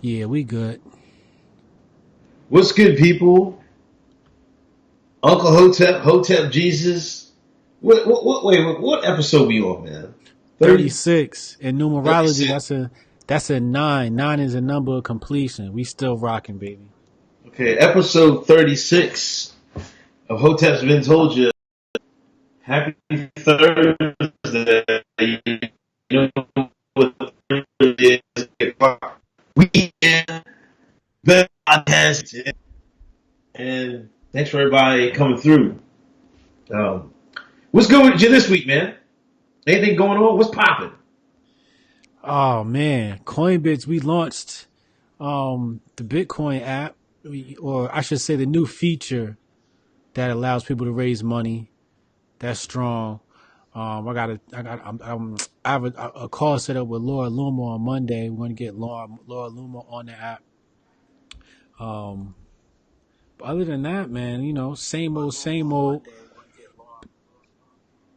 Yeah, we good. What's good, people? Uncle Hotep Jesus. What episode we on, man? 30? 36. In numerology, 36. that's a nine. Nine is a number of completion. We still rocking, baby. Okay, episode 36 of Hotep's Been Told You. Happy Thursday. You know what Thursday is. Weekend. Best podcast. And thanks for everybody coming through. Um, what's good with you this week, man? Anything going on? What's popping? Oh man, Coinbits. We launched the Bitcoin app, or I should say, the new feature that allows people to raise money. That's strong. I have a call set up with Laura Luma on Monday. We're going to get Laura Luma on the app. But other than that, man, same old, same old.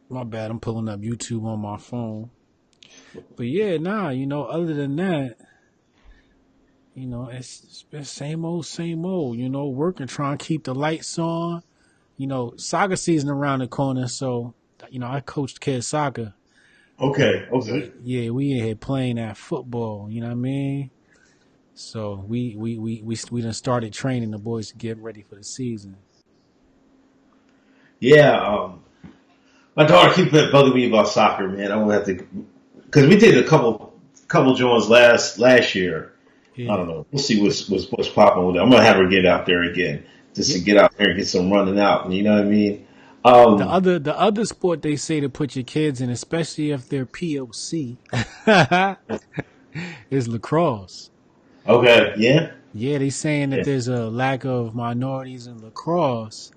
My bad, I'm pulling up YouTube on my phone. But yeah, other than that, it's been same old, same old. Working, trying to keep the lights on. Soccer season around the corner, so I coached kids soccer. Okay. We in here playing that football. You know what I mean? So we done started training the boys to get ready for the season. Yeah, my daughter keeps bugging me about soccer, man. I'm gonna have to, because we did a couple joints last year. I Yeah. don't know. We'll see what's popping with it. I'm gonna have her get out there again, just Yeah. to get out there and get some running out. You know what I mean? The other sport they say to put your kids in, especially if they're POC, is lacrosse. Okay. Yeah. Yeah, they saying that Yeah. there's a lack of minorities in lacrosse,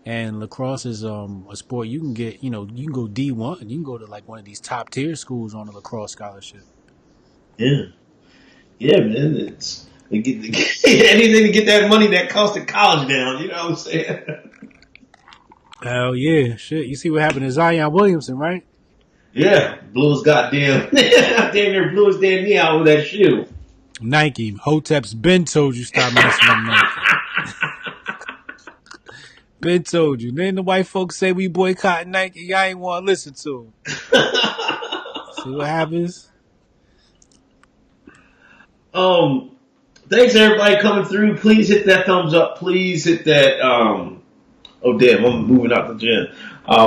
and lacrosse is a sport you can get. You can go D1. You can go to like one of these top tier schools on a lacrosse scholarship. Yeah. Yeah, man. It's they get anything to get that money that cost of college down. You know what I'm saying? Hell yeah, shit! You see what happened to Zion Williamson, right? Yeah. Blew his goddamn damn near blew his damn knee out with that shoe. Nike, Hoteps been told you stop messing up Nike. Been told you. Then the white folks say we boycott Nike. Y'all ain't want to listen to them. See what happens? um, Thanks everybody coming through. Please hit that thumbs up. Please hit that. Oh damn, I'm moving out the gym.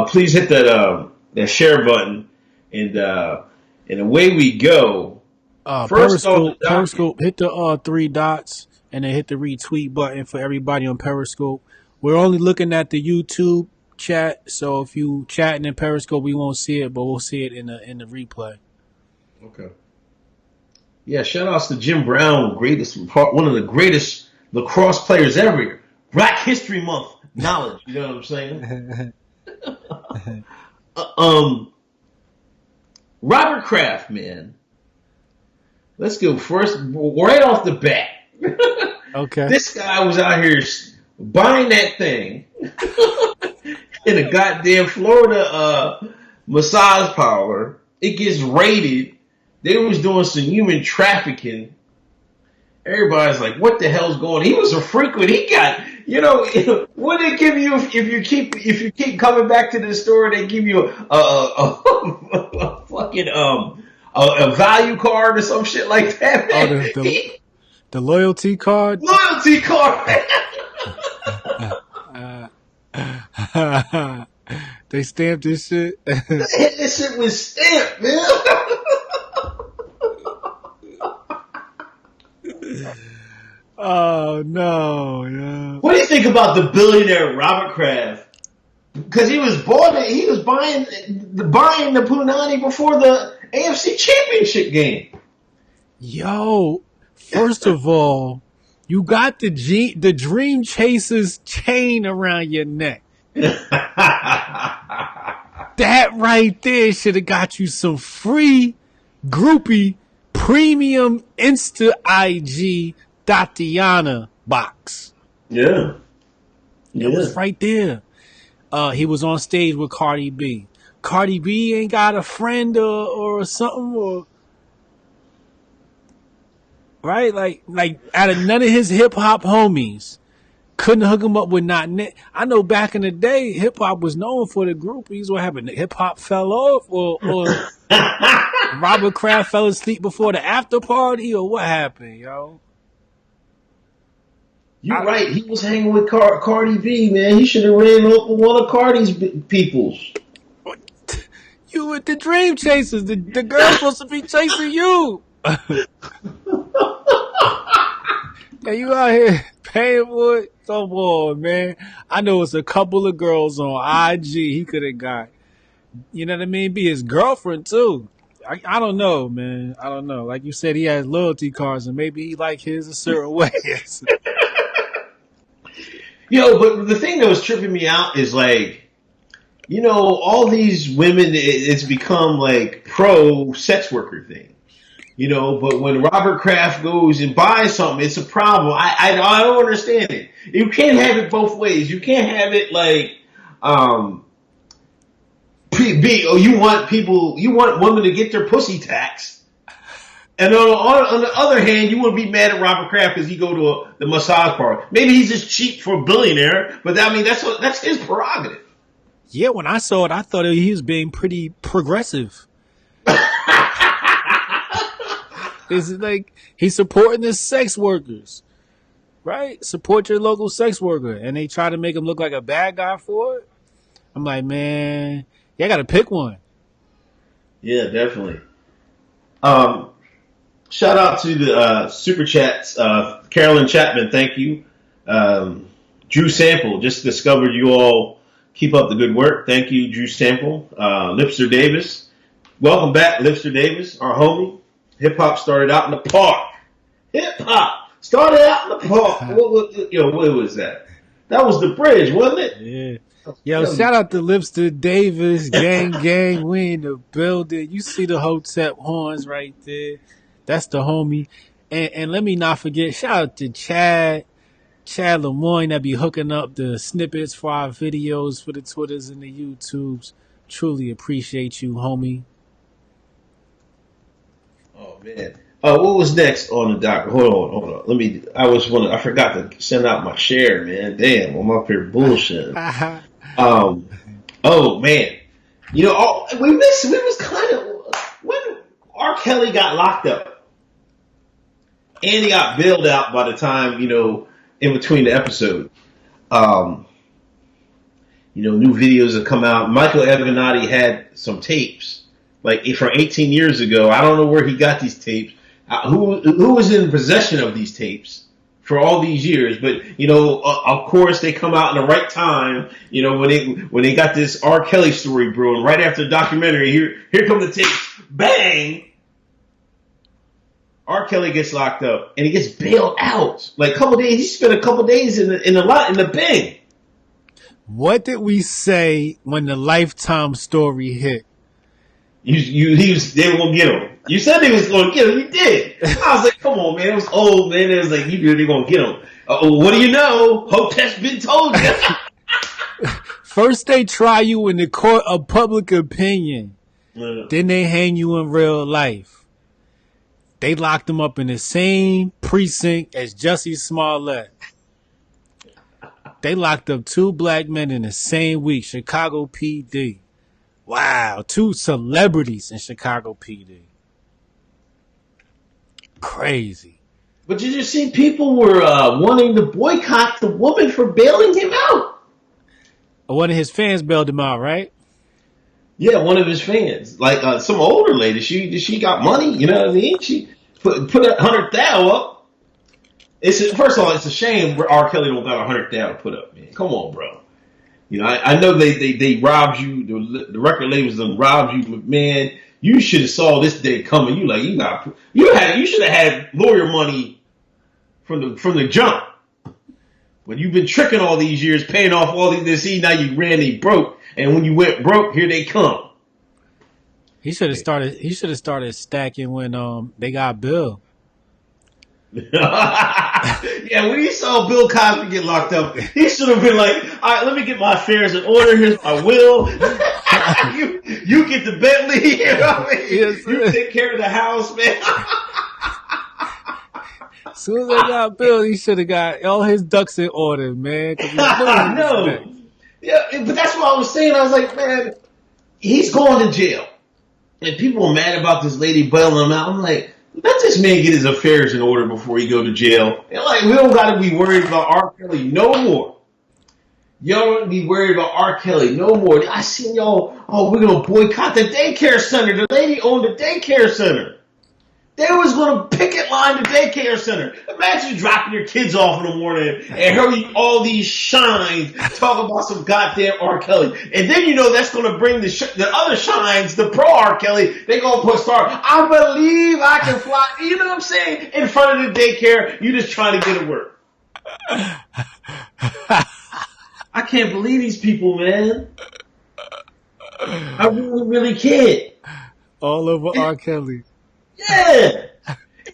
Please hit that share button, and away we go. First on the docket. Periscope, hit the three dots and then hit the retweet button for everybody on Periscope. We're only looking at the YouTube chat, so if you chatting in Periscope, we won't see it, but we'll see it in the replay. Okay. Yeah, shout outs to Jim Brown, one of the greatest lacrosse players ever. Black History Month knowledge. You know what I'm saying? Robert Kraft, man. Let's go first, right off the bat. Okay. This guy was out here buying that thing in a goddamn Florida massage parlor. It gets raided. They was doing some human trafficking. Everybody's like, "What the hell's going on?" He was a frequent. He got, what they give you if you keep coming back to the store? They give you a fucking a value card or some shit like that. Man. Oh, the loyalty card. Loyalty card. They stamped this shit. This shit was stamped, man. Oh no! Yeah. What do you think about the billionaire Robert Kraft? Because he was buying the Punani before the AFC Championship game. Yo, first of all, you got the Dream Chasers chain around your neck. That right there should have got you some free groupie premium Insta IG Tatiana box. Yeah. It was right there. He was on stage with Cardi B. Cardi B ain't got a friend or something, or right? Like out of none of his hip hop homies couldn't hook him up with not. I know back in the day, hip hop was known for the groupies. What happened? Hip hop fell off, or Robert Kraft fell asleep before the after party, or what happened, yo? You're right. He was hanging with Cardi B, man. He should have ran up with one of Cardi's peoples. You with the dream chasers. The girl's supposed to be chasing you. And you out here paying for it? Come on, man. I know it's a couple of girls on IG he could have got. You know what I mean? Be his girlfriend, too. I don't know, man. I don't know. Like you said, he has loyalty cards, and maybe he like his a certain way. Yo, but the thing that was tripping me out is like, all these women, it's become like pro sex worker thing. But when Robert Kraft goes and buys something, it's a problem. I don't understand it. You can't have it both ways. You can't have it like, you want women to get their pussy taxed. And on the other hand, you want to be mad at Robert Kraft because he go to the massage parlor. Maybe he's just cheap for a billionaire, but I mean, that's his prerogative. Yeah, when I saw it, I thought he was being pretty progressive. It's like he's supporting the sex workers, right? Support your local sex worker, and they try to make him look like a bad guy for it. I'm like, man, you got to pick one. Yeah, definitely. Shout out to the super chats, Carolyn Chapman, thank you. Drew Sample just discovered you all keep up the good work. Thank you, Drew Sample. Lipster Davis, welcome back, Lipster Davis, our homie. Hip hop started out in the park. Hip hop started out in the park. What was that? That was the bridge, wasn't it? Yeah. Yo, shout out to Lipster Davis, gang, we in the building. You see the Hotep horns right there. That's the homie. And let me not forget, shout out to Chad Lemoyne that be hooking up the snippets for our videos for the Twitters and the YouTubes. Truly appreciate you, homie. Oh man. What was next on the doc? Hold on. I forgot to send out my share, man. Damn, I'm up here bullshitting. Oh man. We was kind of, when R. Kelly got locked up and he got bailed out by the time, in between the episode. New videos have come out. Michael Avenatti had some tapes, like from 18 years ago. I don't know where he got these tapes. Who was in possession of these tapes for all these years? But of course, they come out in the right time. When they got this R. Kelly story brewing right after the documentary. Here come the tapes. Bang! R. Kelly gets locked up and he gets bailed out. Like a couple days. He spent a couple days in the bin. What did we say when the Lifetime story hit? They were gonna get him. You said they was gonna get him. You did. I was like, come on, man. It was old, man. It was like, you knew they gonna get him. What do you know? Hoteps been told you. First they try you in the court of public opinion. Then they hang you in real life. They locked him up in the same precinct as Jussie Smollett. They locked up 2 black men in the same week, Chicago PD. Wow, 2 celebrities in Chicago PD. Crazy. But you just see people were wanting to boycott the woman for bailing him out. One of his fans bailed him out, right? Yeah, one of his fans. Like some older lady. She got money, you know what I mean? She put $100,000 up. First of all, it's a shame R. Kelly don't got $100,000 to put up, man. Come on, bro. I know they robbed you. The record labels done robbed you, but man, you should have saw this day coming. You should have had lawyer money from the jump. When you've been tricking all these years, paying off all these, now you ran, they broke, and when you went broke, here they come. He should have started stacking when they got Bill. Yeah, when he saw Bill Cosby get locked up, he should have been like, all right, let me get my affairs in order. Here's my will. you get the Bentley. You know what I mean? Yes, you take care of the house, man. soon as they got Bill, he should have got all his ducks in order, man, because he knew he was No. next. Yeah, but that's what I was saying. I was like, man, he's going to jail. And people are mad about this lady bailing him out. I'm like, let this man get his affairs in order before he go to jail. And like, we don't got to be worried about R. Kelly no more. Y'all don't be worried about R. Kelly no more. I seen y'all, oh, we're going to boycott the daycare center. The lady owned the daycare center. They was going to picket line the daycare center. Imagine dropping your kids off in the morning and hearing all these shines talk about some goddamn R. Kelly. And then you know that's going to bring the other shines, the pro R. Kelly. They going to put I believe I can fly. You know what I'm saying? In front of the daycare. You just trying to get it work. I can't believe these people, man. I really, really can't. All over R. Kelly. Yeah.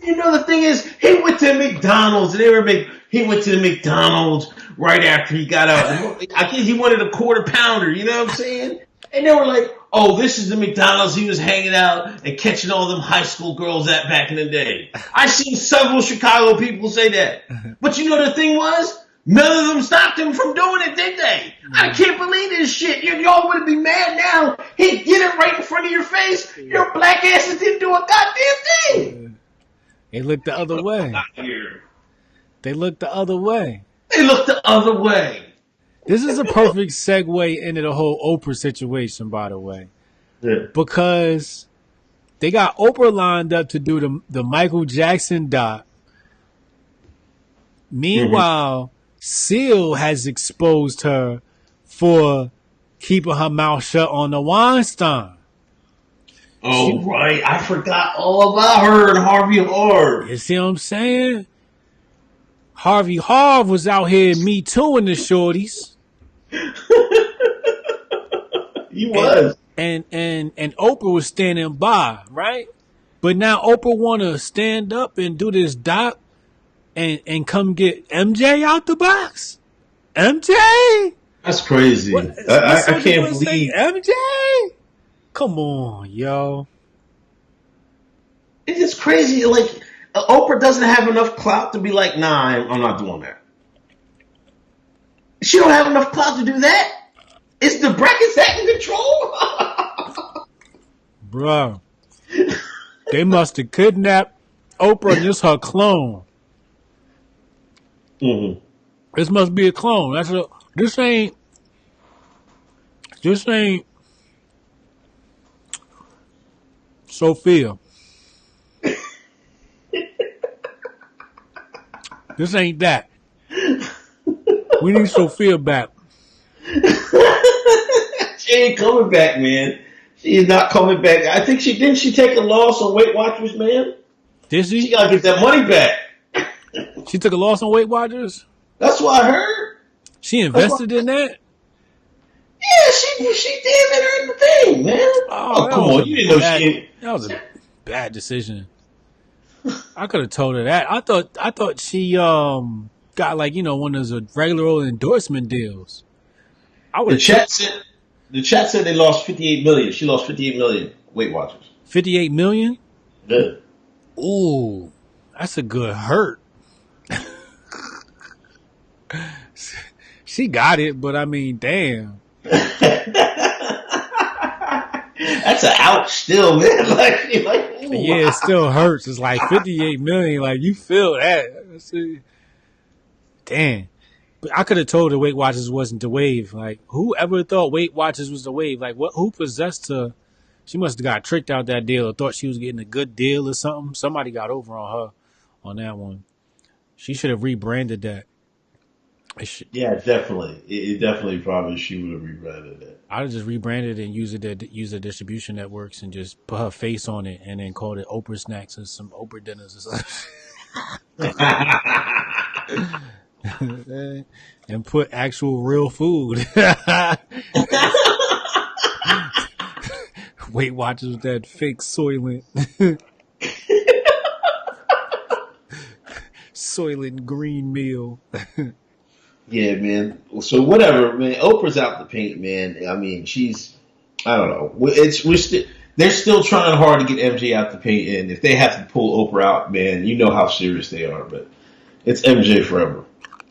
You know, the thing is, he went to McDonald's, and he went to McDonald's right after he got out. I think he wanted a quarter pounder, you know what I'm saying? And they were like, oh, this is the McDonald's he was hanging out and catching all them high school girls at back in the day. I seen several Chicago people say that. But you know the thing was? None of them stopped him from doing it, did they? I can't believe this shit. Y'all would be mad now. He did it right in front of your face. Your black asses didn't do a goddamn thing. They looked the other way. They looked the other way. They looked the other way. This is a perfect segue into the whole Oprah situation, by the way. Yeah. Because they got Oprah lined up to do the Michael Jackson doc. Meanwhile, Seal has exposed her for keeping her mouth shut on the Weinstein. Oh, right. I forgot all about her and Harvey Harv. You see what I'm saying? Harvey Harv was out here Me Tooing the shorties. He was. And Oprah was standing by, right? But now Oprah want to stand up and do this doc and come get MJ out the box. MJ? That's crazy. I can't believe MJ. Come on, yo. It's just crazy. Like Oprah doesn't have enough clout to be like, nah, I'm not doing that. She don't have enough clout to do that. Is the brackets that in control? Bruh. They must have kidnapped Oprah and this her clone. Mm-hmm. This must be a clone. This ain't Sophia. This ain't that. We need Sophia back. She ain't coming back, man. She is not coming back. I think she take a loss on Weight Watchers, man. Did she? She gotta get that money back. She took a loss on Weight Watchers? That's what I heard. She invested in that? Yeah, she damn it in the thing, man. Oh come on. You didn't know she... That was a bad decision. I could have told her that. I thought she got like, one of those regular old endorsement deals. The chat said they lost $58 million. She lost $58 million. Weight Watchers. $58 million? Yeah. Ooh, that's a good hurt. She got it, but I mean, damn. That's an ouch still, man. Like yeah, it still hurts. It's like 58 million. Like you feel that. Damn. But I could have told her Weight Watchers wasn't the wave. Like whoever thought Weight Watchers was the wave? Like who possessed her? She must have got tricked out that deal or thought she was getting a good deal or something. Somebody got over on her on that one. She should have rebranded that. Yeah, definitely. It definitely probably she would have rebranded it. I'd have just rebranded it and use the distribution networks and just put her face on it and then called it Oprah Snacks or some Oprah Dinners or something. And put actual real food. Weight Watchers with that fake Soylent. Soylent green meal. Yeah, man. So whatever, man. Oprah's out the paint, man. I mean, I don't know. they're still trying hard to get MJ out the paint, and if they have to pull Oprah out, man, you know how serious they are. But it's MJ forever.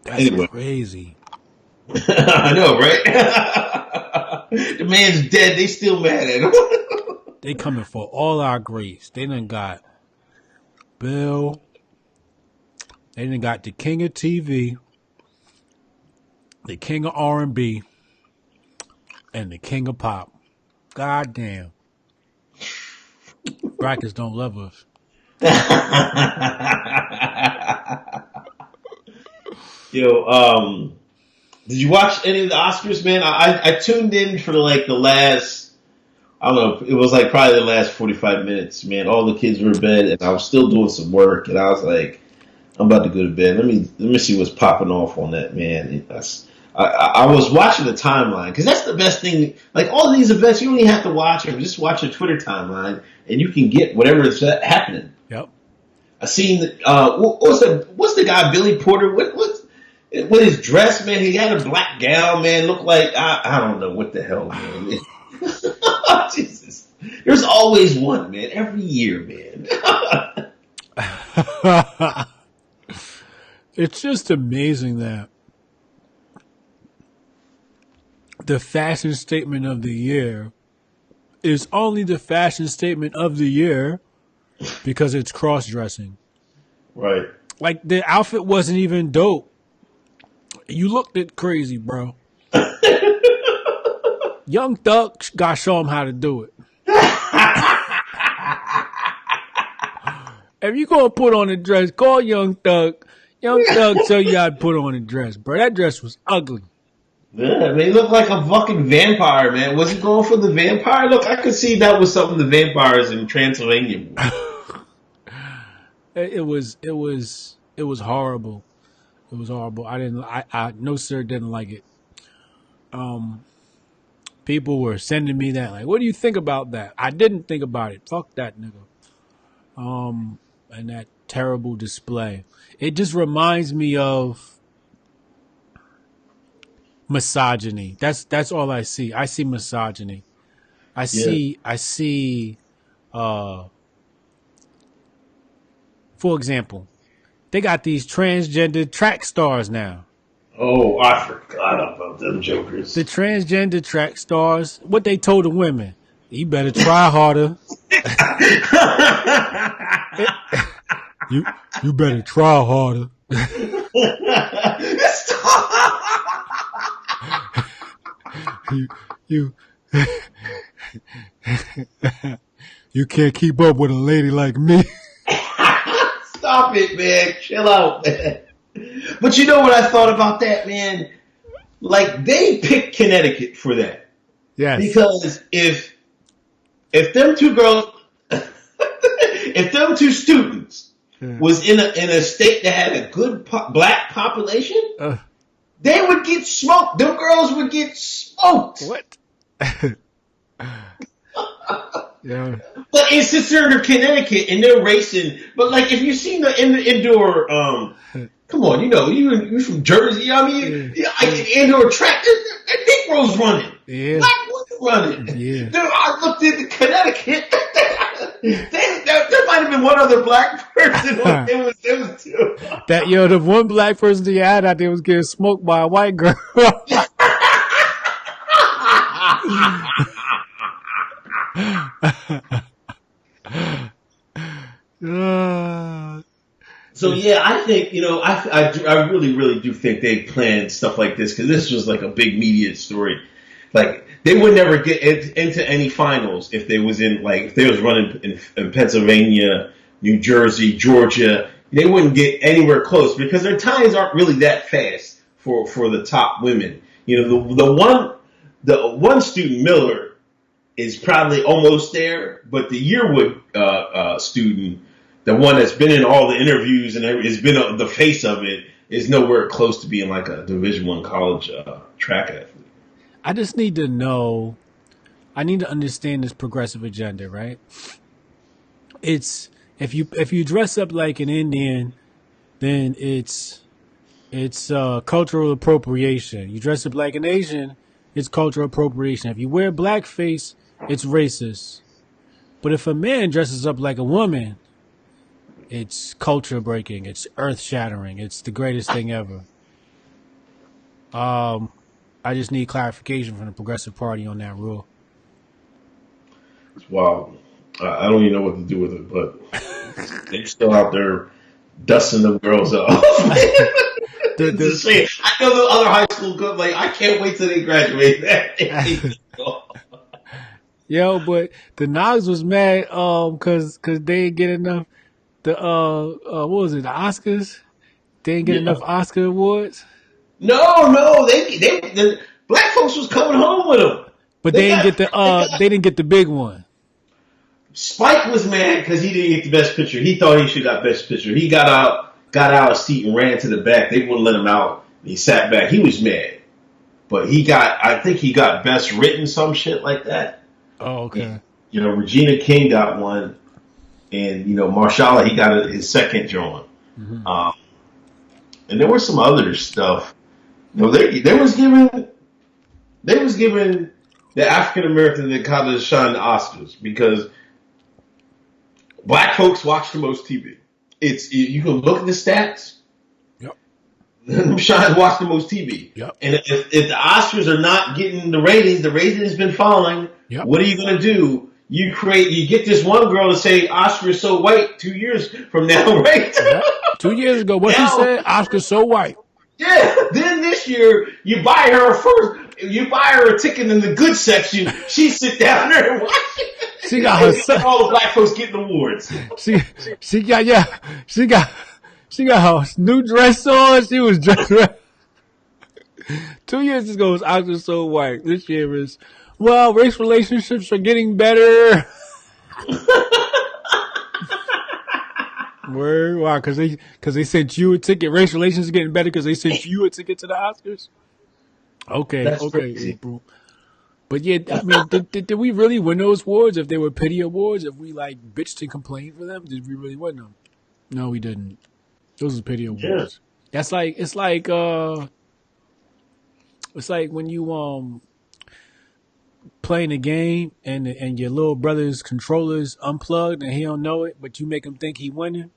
That's Anyway, crazy. I know, right? The man's dead. They still mad at him. They coming for all our greats. They done got Bill. They done got the king of TV, the king of R&B, and the king of pop. God damn. Brackets don't love us. Yo, did you watch any of the Oscars, man? I tuned in for like the last, I don't know, it was like probably the last 45 minutes, man. All the kids were in bed and I was still doing some work and I was like, I'm about to go to bed. Let me see what's popping off on that, man. I was watching the timeline because that's the best thing. Like all of these events, you don't even have to watch them. Just watch your Twitter timeline and you can get whatever is happening. Yep. I seen what's the guy Billy Porter? What with his dress, man? He had a black gown, man. Looked like I don't know what the hell, man. Jesus, there's always one, man. Every year, man. It's just amazing that the fashion statement of the year is only the fashion statement of the year because it's cross-dressing. Right. Like the outfit wasn't even dope. You looked it crazy, bro. Young Thug gotta show him how to do it. If you gonna put on a dress, call Young Thug. Young Thug tell you how to put on a dress, bro. That dress was ugly. Yeah, I mean, he looked like a fucking vampire, man. Was he going for the vampire look? I could see that was something the vampires in Transylvania. It was horrible. It was horrible. I no sir didn't like it. People were sending me that like, what do you think about that? I didn't think about it. Fuck that nigga. And that terrible display. It just reminds me of misogyny. That's all I see. I see misogyny. I see for example, they got these transgender track stars now. Oh, I forgot about them jokers. The transgender track stars, what they told the women, you better try harder. You better try harder. you you can't keep up with a lady like me. Stop it, man. Chill out, man. But you know what I thought about that, man? Like they picked Connecticut for that. Yes. Because if them two girls, if them two students was in a state that had a good black population, they would get smoked. Them girls would get smoked. What? Yeah. But it's considered Connecticut and they're racing. But like if you seen the indoor, come on, you from Jersey. I mean, indoor track, Negroes running. Yeah. Black women running. Yeah. I looked at Connecticut. There might have been one other black person. It was two. The one black person you had out there was getting smoked by a white girl. So yeah, I think I really really do think they planned stuff like this because this was like a big media story. Like they would never get into any finals if they was running in Pennsylvania, New Jersey, Georgia. They wouldn't get anywhere close because their times aren't really that fast for the top women. The one student Miller is probably almost there, but the Yearwood student, the one that's been in all the interviews and has been the face of it, is nowhere close to being like a Division I college track athlete. I just need to know. I need to understand this progressive agenda, right? It's if you dress up like an Indian, then it's cultural appropriation. You dress up like an Asian, it's cultural appropriation. If you wear blackface, it's racist. But if a man dresses up like a woman, it's culture breaking. It's earth shattering. It's the greatest thing ever. I just need clarification from the Progressive Party on that rule. It's wild. I don't even know what to do with it, but they're still out there dusting them girls off. It's a the shame. I know the other high school girls, like, I can't wait till they graduate. Yo, but the Knox was mad cause they didn't get enough what was it, the Oscars? They didn't get Yeah. enough Oscar awards. No, the black folks was coming home with them. But They got, they got they didn't get the big one. Spike was mad because he didn't get the best picture. He thought he should have got best picture. He got out of his seat and ran to the back. They wouldn't let him out. He sat back. He was mad, but I think he got best written, some shit like that. Oh, okay. You know, Regina King got one, and Marshala, he got his second joint. Mm-hmm. And there was some other stuff. They was giving the African Americans that kind of shine the Oscars because black folks watch the most TV. You can look at the stats. Yep. Them shines watch the most TV. Yep. And if the Oscars are not getting the ratings has been falling. Yep. What are you going to do? You get this one girl to say Oscar is so white 2 years from now, right? Yep. 2 years ago, what she said? Oscar's so white. Yeah. Then this year, you buy her a ticket in the good section. She sit down there and watch it. She got her all the black folks getting awards. She got her new dress on. She was dressed right. 2 years ago was Oscar's so white. This year is, well, race relationships are getting better. Word, wow, because they sent you a ticket. Race relations are getting better because they sent you a ticket to the Oscars. Okay, That's okay, crazy. April. But yeah, I mean, did we really win those awards? If they were pity awards, if we like bitched and complained for them, did we really win them? No, we didn't. Those are pity awards. Yeah. It's like when you playing a game and your little brother's controller's unplugged and he don't know it, but you make him think he winning.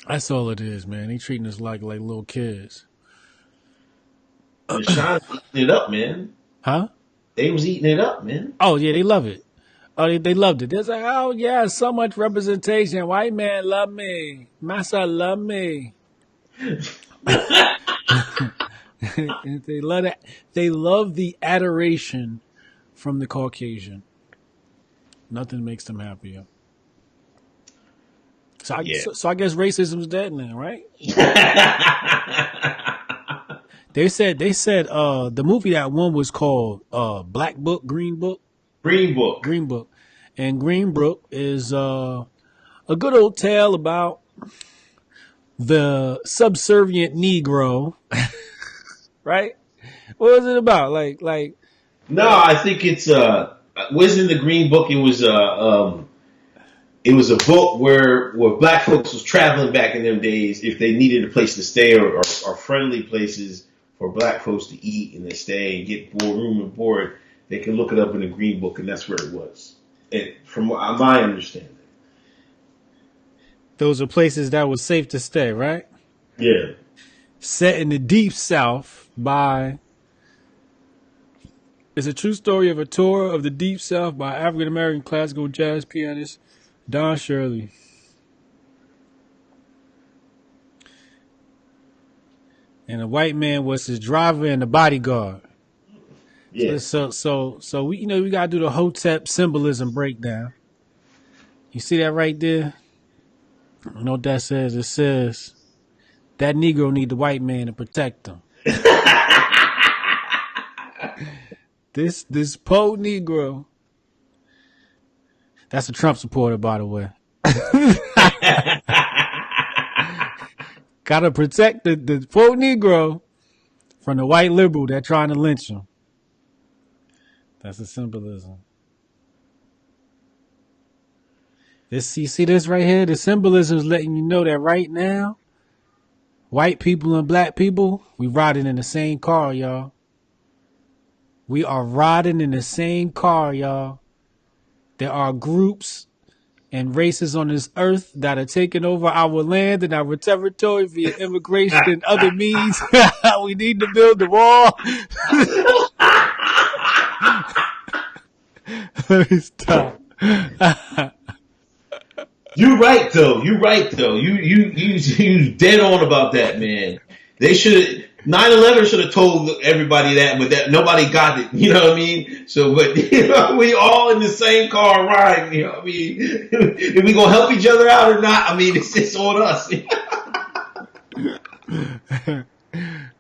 That's all it is, man. They treating us like little kids. The Shines eating it up, man. Huh? They was eating it up, man. Oh yeah, they love it. Oh, they loved it. They're like, oh yeah, so much representation. White man love me. Massa love me. They love that. They love the adoration from the Caucasian. Nothing makes them happier. So I guess racism's dead now, right? They said the movie that won was called Black Book, Green Book. Green Book. Green Book. And Green Book is a good old tale about the subservient Negro. Right? What was it about? Like No, I think it's wasn't the Green Book, it was a book where black folks was traveling back in them days if they needed a place to stay or friendly places for black folks to eat and to stay and get room and board, they can look it up in the Green Book, and that's where it was. And from my understanding. those are places that was safe to stay, right? Yeah. Set in the deep South by... It's a true story of a tour of the Deep South by African-American classical jazz pianist Don Shirley. And the white man was his driver and the bodyguard. Yeah. So we we gotta do the Hotep symbolism breakdown. You see that right there? You know what that says? It says that Negro need the white man to protect him. This poor Negro. That's a Trump supporter, by the way. Gotta protect the poor Negro from the white liberal that trying to lynch him. That's the symbolism. You see this right here? The symbolism is letting you know that right now, white people and black people, we riding in the same car, y'all. We are riding in the same car, y'all. there are groups and races on this earth that are taking over our land and our territory via immigration and other means. We need to build the wall. Let me stop. You're right though. You're right though. You dead on about that, man. They should 9/11 should have told everybody that, but that nobody got it. You know what I mean? So, but we all in the same car riding. You know what I mean? If we gonna help each other out or not? I mean, it's on us.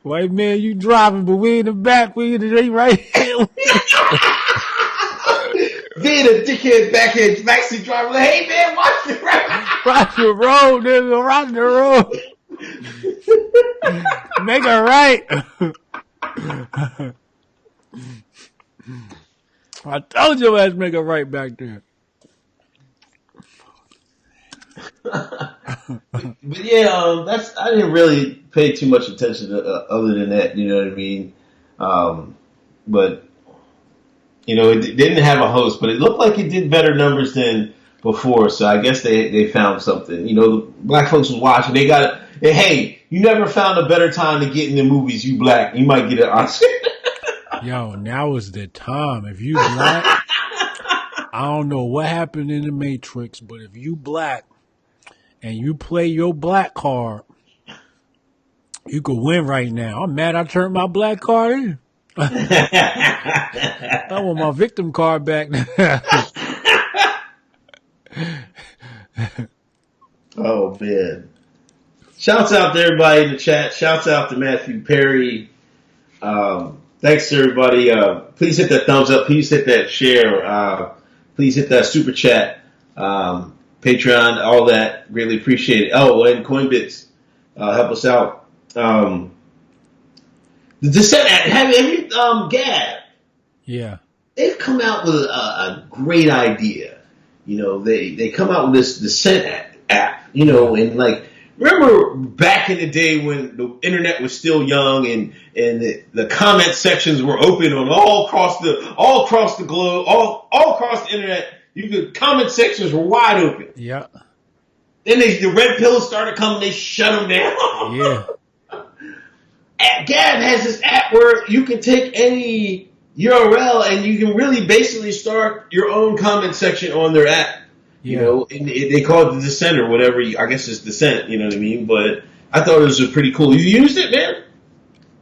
White man, you driving, but we in the back. We in the right here. Being a dickhead backseat driver, like, hey man, watch the road. Watch the road, nigga. Watch the road. Make it right. I told you ass make it right back there. But yeah, I didn't really pay too much attention to other than that. You know what I mean? But you know, it didn't have a host, but it looked like it did better numbers than before. So I guess they found something. You know, black folks was watching. They got it. Hey, you never found a better time to get in the movies. You black, you might get an Oscar. Yo, now is the time. If you black, I don't know what happened in the Matrix, but if you black and you play your black card, you could win right now. I'm mad I turned my black card in. I want my victim card back. Oh man! Shouts out to everybody in the chat. Shouts out to Matthew Perry. Thanks to everybody. Please hit that thumbs up. Please hit that share. Please hit that super chat. Patreon, all that. Really appreciate it. Oh, and Coinbits, help us out. The Descent, have you, Gab? Yeah. They've come out with a great idea. You know, they come out with this Descent app, you know, and like, remember back in the day when the internet was still young and the comment sections were open on all across the globe, all across the internet, comment sections were wide open. Yeah. Then the red pills started coming, they shut them down. Yeah. Gab has this app where you can take any URL and you can really basically start your own comment section on their app. Yeah. You know, and they call it the Descent or whatever. I guess it's Descent, you know what I mean? But I thought it was pretty cool. You used it, man?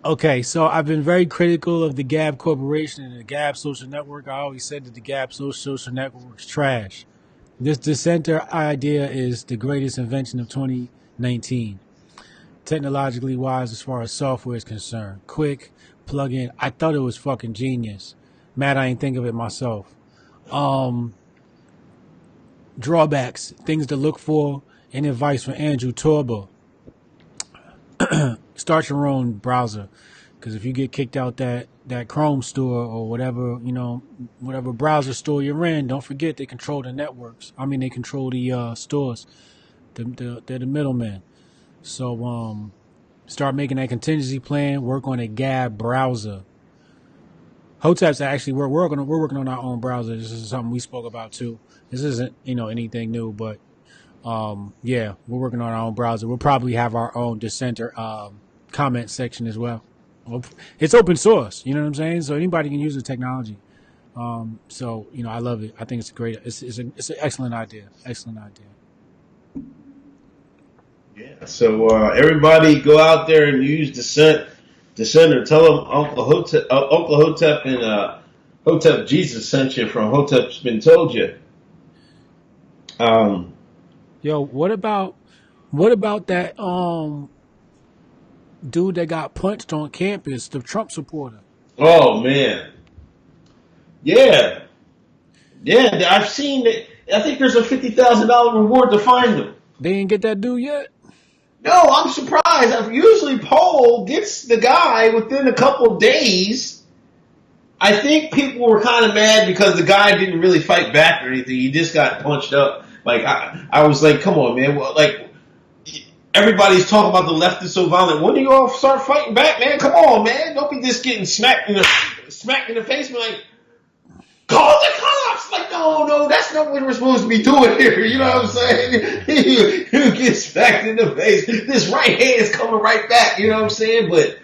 Okay, so I've been very critical of the Gab Corporation and the Gab social network. I always said that the Gab social network is trash. This Dissenter idea is the greatest invention of 2019. Technologically wise as far as software is concerned. Quick, plug in. I thought it was fucking genius. Mad I ain't think of it myself. Drawbacks, things to look for, and advice from Andrew Torba. Start your own browser. Because if you get kicked out that Chrome store or whatever, you know, whatever browser store you're in, don't forget they control the networks. I mean, they control the stores. They're the middlemen. So, start making that contingency plan. Work on a Gab browser. Hoteps actually we're working on our own browser. This is something we spoke about too. This isn't anything new, but yeah, we're working on our own browser. We'll probably have our own Dissenter comment section as well. It's open source. You know what I'm saying? So anybody can use the technology. So I love it. I think it's great. It's an excellent idea. Excellent idea. Yeah, so everybody go out there and use Dissenter. Tell them Uncle Hotep and Hotep Jesus sent you from Hotep's Been Told You. Yo, what about that dude that got punched on campus, the Trump supporter? Oh man, yeah, I've seen it. I think there's a $50,000 reward to find him. They didn't get that dude yet? No, I'm surprised. Usually Poll gets the guy within a couple of days. I think people were kind of mad because the guy didn't really fight back or anything. He just got punched up. Like, I was like, come on, man. Well, like, everybody's talking about the left is so violent. When do you all start fighting back, man? Come on, man. Don't be just getting smacked in the face. Like, call the cops. Like, no, that's we're supposed to be doing here. You know what I'm saying? You get smacked in the face. This right hand is coming right back. You know what I'm saying? But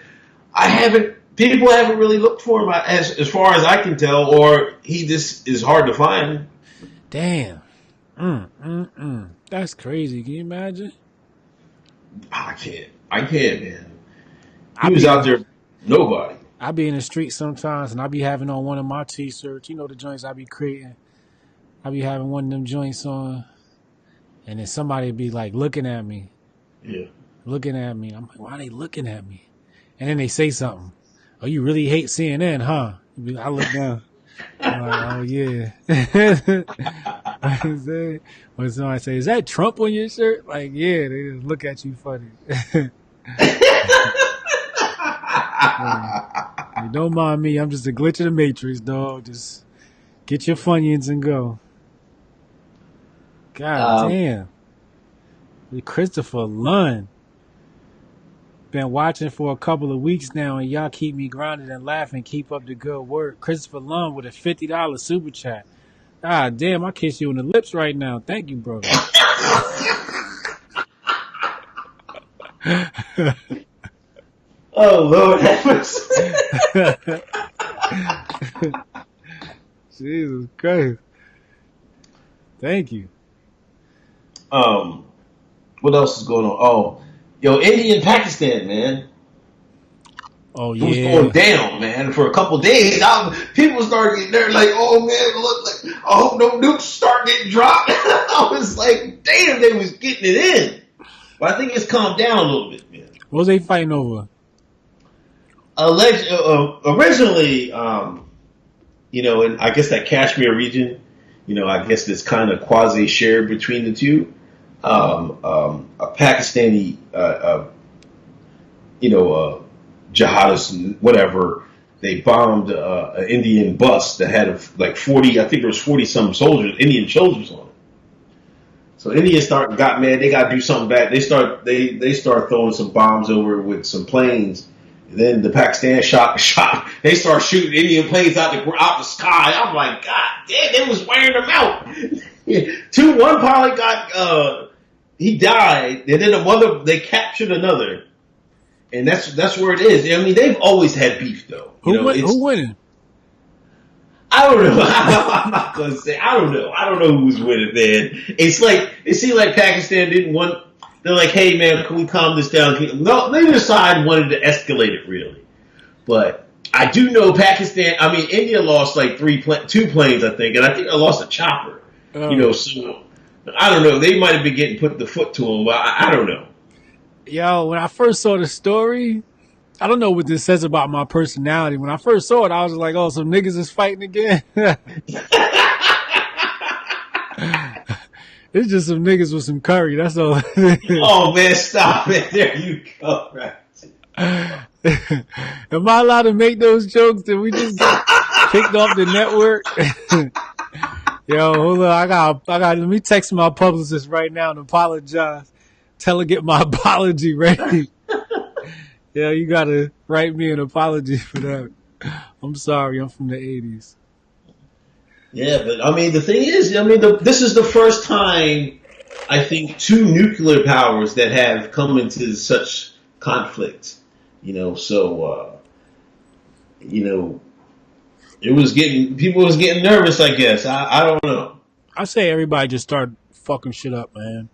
people haven't really looked for him as far as I can tell, or he just is hard to find. Damn. That's crazy. Can you imagine? I can't, man. He I was be out there, nobody. I be in the street sometimes, and I be having on one of my t-shirts. You know the joints I be creating. I be having one of them joints on, and then somebody be like looking at me. Yeah. Looking at me. I'm like, why are they looking at me? And then they say something. Oh, you really hate CNN, huh? I look down. I'm like, oh, yeah. When somebody say, is that Trump on your shirt? Like, yeah, they just look at you funny. Hey, don't mind me. I'm just a glitch of the Matrix, dog. Just get your Funyuns and go. God damn. Christopher Lund. Been watching for a couple of weeks now, and y'all keep me grounded and laughing. Keep up the good work. Christopher Lund with a $50 super chat. God damn, I kiss you on the lips right now. Thank you, brother. Oh, Lord have mercy. Jesus Christ. Thank you. What else is going on? Oh, yo, India and Pakistan, man. Oh, It was yeah. going down, man, for a couple days. People started getting there like, oh, man, look, like, I hope no nukes start getting dropped. I was like, damn, they was getting it in. But I think it's calmed down a little bit, man. What was they fighting over? Originally, you know, in I guess that Kashmir region, you know, I guess that's kind of quasi shared between the two. A Pakistani, you know, jihadists, whatever, they bombed an Indian bus that had like 40, I think there was 40 some soldiers, Indian soldiers on it. So India got mad. They got to do something back. They start throwing some bombs over with some planes. And then the Pakistan shot. They start shooting Indian planes out the sky. I'm like, God damn, they was wearing them out. One pilot got he died, and then they captured another, and that's where it is. I mean, they've always had beef though. Who winning? I don't know. I'm not gonna say. I don't know. I don't know who's winning, man. It's like it seemed like Pakistan didn't want. They're like, hey, man, can we calm this down? No, neither side wanted to escalate it really, but I do know Pakistan. I mean, India lost like 2 planes, I think, and I think I lost a chopper. You know, so I don't know. They might have been getting put the foot to them, but I don't know. Yo, when I first saw the story, I don't know what this says about my personality. When I first saw it, I was like, oh, some niggas is fighting again. It's just some niggas with some curry. That's all. Oh, man, stop it. There you go. Right. Am I allowed to make those jokes? Did we just get kicked off the network? Yo, hold on. I got, let me text my publicist right now and apologize. Tell her get my apology ready. Yeah, you gotta write me an apology for that. I'm sorry, I'm from the 80s. Yeah, but I mean, the thing is, I mean, this is the first time, I think, 2 nuclear powers that have come into such conflict. You know, so, you know, people was getting nervous, I guess. I don't know. I say everybody just start fucking shit up, man.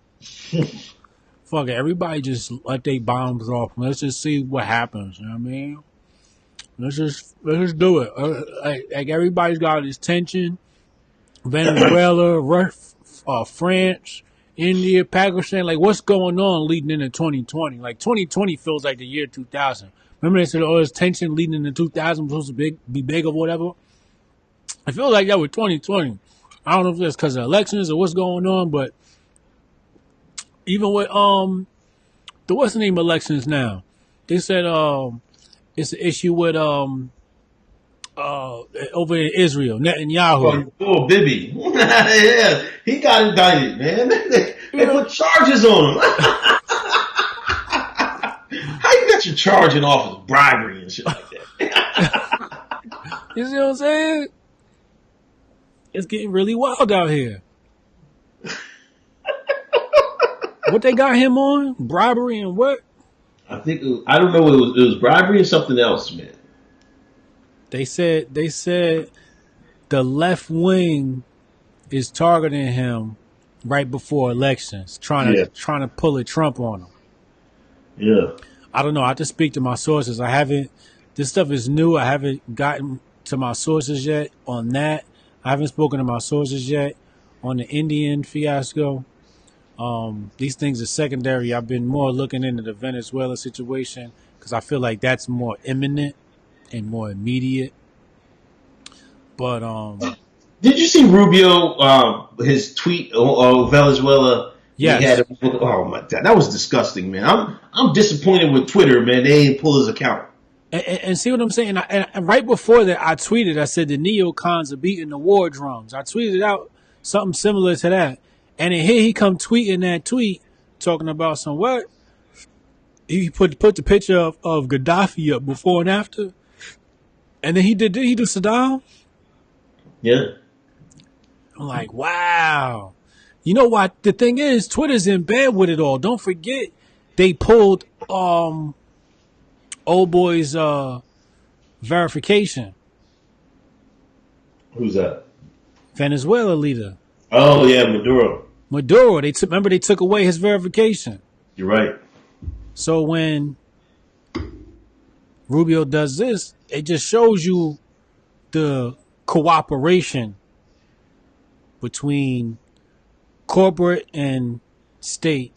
Fuck it, everybody just let they bombs off. Let's just see what happens, you know what I mean? Let's just do it. Like everybody's got this tension. Venezuela, France, India, Pakistan. Like, what's going on leading into 2020? Like, 2020 feels like the year 2000. Remember they said, oh, there's tension leading into 2000 supposed to be big or whatever? I feel like that with 2020. I don't know if that's because of elections or what's going on, but even with the what's the name elections now? They said it's an issue with over in Israel, Netanyahu. Oh, Bibi. Yeah, he got indicted, man. They put charges on him. How you got your charging off of bribery and shit like that? You see what I'm saying? It's getting really wild out here. What they got him on? Bribery and what? I don't know. It was bribery and something else, man. They said the left wing is targeting him right before elections, Yeah, trying to pull a Trump on him. yeah. I don't know. I have to speak to my sources. I haven't. This stuff is new. I haven't gotten to my sources yet on that. I haven't spoken to my sources yet on the Indian fiasco. These things are secondary. I've been more looking into the Venezuela situation because I feel like that's more imminent and more immediate. But Did you see Rubio? His tweet on Venezuela when he had yes, it. Oh my god, that was disgusting, man. I'm disappointed with Twitter, man. They ain't pull his account. and see what I'm saying. And right before that, I tweeted. I said the neocons are beating the war drums. I tweeted out something similar to that. And then here he come tweeting that tweet talking about some what? He put the picture of Gaddafi up before and after. And then he did Saddam? Yeah, I'm like, wow. You know what? The thing is, Twitter's in bed with it all. Don't forget they pulled old boy's verification. who's that? Venezuela leader. Oh yeah, Maduro. Maduro. Remember they took away his verification. You're right. So when Rubio does this, it just shows you the cooperation between corporate and state.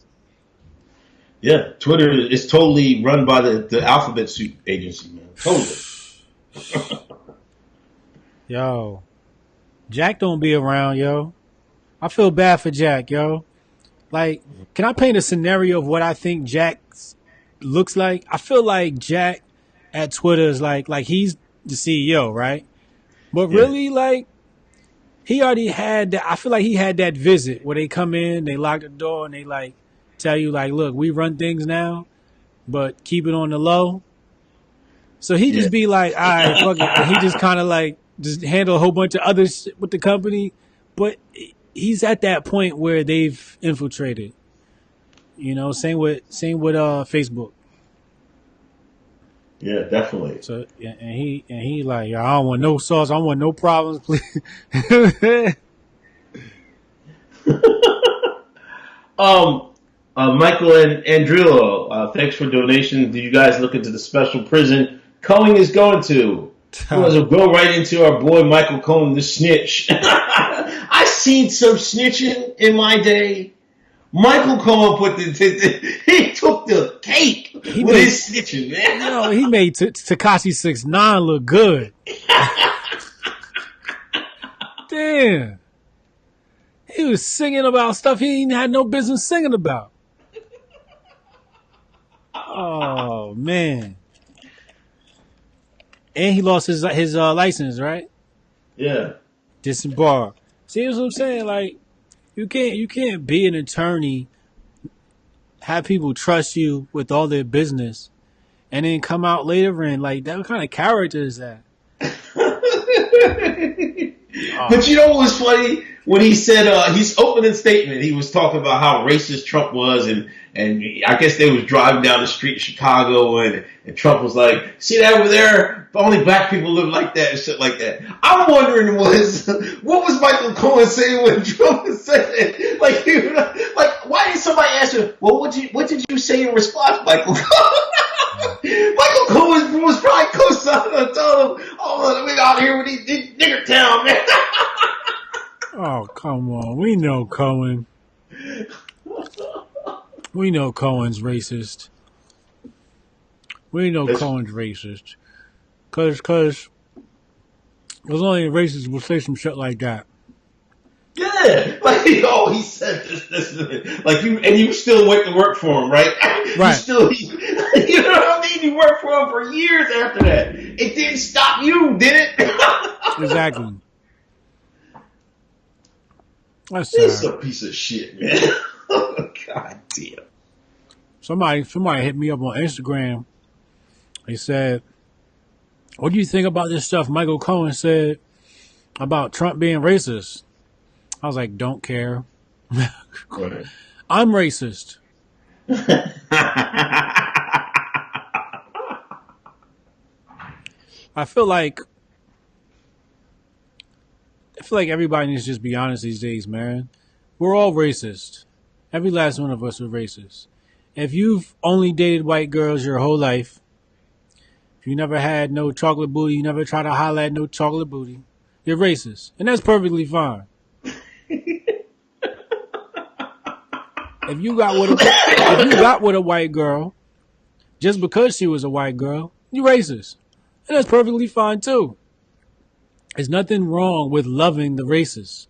Yeah, Twitter is totally run by the Alphabet Soup agency, man. Totally. Yo, Jack don't be around, yo. I feel bad for Jack, yo. Like, can I paint a scenario of what I think Jack looks like? I feel like Jack at Twitter is like he's the CEO, right? But Yeah, really, like, he already had that. I feel like he had that visit where they come in, they lock the door, and they like tell you, like, look, we run things now, but keep it on the low. So he yeah. just be like, all right, fuck it. And he just kind of like just handle a whole bunch of other shit with the company. But he's at that point where they've infiltrated. You know, same with Facebook. Yeah, definitely. So and he like, I don't want no sauce. I don't want no problems, please. um, Michael and Andrillo, thanks for donation. Do you guys look into the special prison Cohen is going to? We'll go right into our boy Michael Cohen, the snitch. I seen some snitching in my day. Michael Cohen he took the cake He with made his snitching, man. you know he made Tekashi 6ix9ine look good. Damn, he was singing about stuff he ain't had no business singing about. Oh man, and he lost his license, right? Yeah, Disembarred. See what I'm saying? Like you can't be an attorney, have people trust you with all their business, and then come out later and like that. What kind of character is that? but you know what was funny when he said his opening statement? He was talking about how racist Trump was, and I guess they was driving down the street in Chicago, and Trump was like, "See that over there? Only black people live like that and shit like that." I'm wondering what was Michael Cohen saying when Trump was saying it? Like why did somebody ask him? Well, what did you say in response, Michael Cohen? Michael Cohen was probably co-signing and telling him, "Oh, we out here with these nigger town, man." Oh come on, we know Cohen. We know Cohen's racist. We know Cohen's racist. Cause only racist will say some shit like that. Yeah, like he said this, like you still went to work for him, right? Right. You know what I mean? You worked for him for years after that. It didn't stop you, did it? Exactly. That's This sad. a piece of shit, man. God damn. Somebody hit me up on Instagram. They said, "What do you think about this stuff Michael Cohen said about Trump being racist?" I was like, "Don't care. Right. I'm racist. I feel like everybody needs to just be honest these days, man. We're all racist. Every last one of us are racist. If you've only dated white girls your whole life, if you never had no chocolate booty, you never try to holler at no chocolate booty, you're racist. And that's perfectly fine. If you got with a white girl just because she was a white girl, you're racist. And that's perfectly fine too. There's nothing wrong with loving the racists.